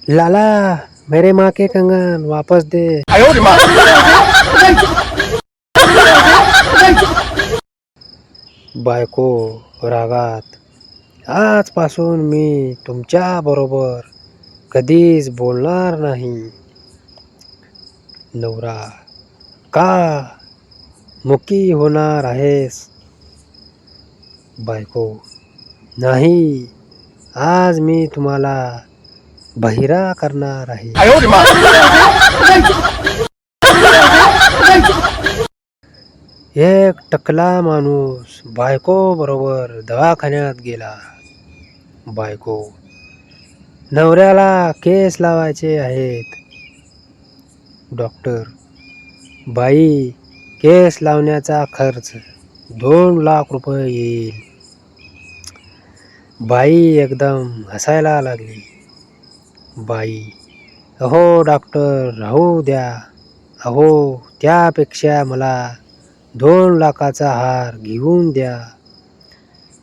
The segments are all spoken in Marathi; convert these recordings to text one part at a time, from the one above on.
लाला मेरे माँ के कंगन वापस दे. बायको रागात, आजपासून मी तुमच्या बरोबर कधीच बोलणार नाही. नवरा, का मुकी होणार आहेस? बायको, नाही, आज मी तुम्हाला बहिरा करणार आहे. एक टकला माणूस बायको बरोबर दवाखान्यात गेला. बायको, नवऱ्याला केस लावायचे आहेत. डॉक्टर, बाई, केस लावण्याचा खर्च 2 लाख रुपये येईल. बाई एकदम हसायला लागली. बाई, अहो डॉक्टर, राहू द्या. अहो, त्यापेक्षा मला 2 लाखाचा हार घेऊन द्या.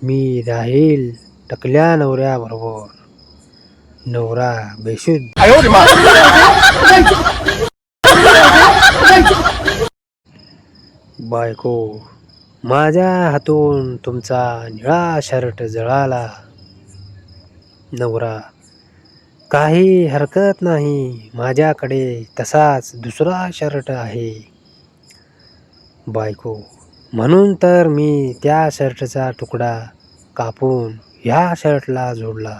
मी राहील टकल्या नवऱ्याबरोबर. नवरा बेशुद्ध. बायको, माझ्या हातून तुमचा निळा शर्ट जळाला. नवरा, काही हरकत नाही, माझ्याकडे तसाच दुसरा शर्ट आहे. बायको, म्हणून तर मी त्या शर्टचा तुकडा कापून ह्या शर्टला जोडला.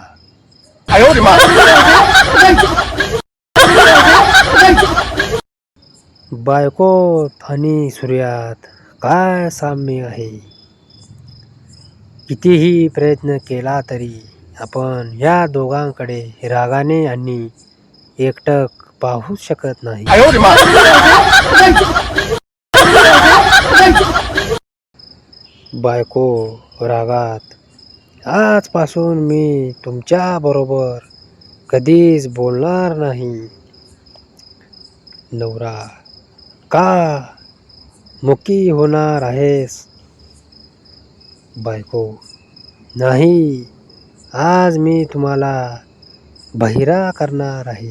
बायकोत आणि सूर्यात काय साम्य आहे? कितीही प्रयत्न केला तरी आपण या दोघांकडे रागाने आणि एकटक पाहू शकत नाही. बायको रागात, आजपासून मी तुमच्या बरोबर कधीच बोलणार नाही. नवरा, का मुकी होणार आहेस? बायको, नाही, आज मी तुम्हाला बहिरा करणार आहे.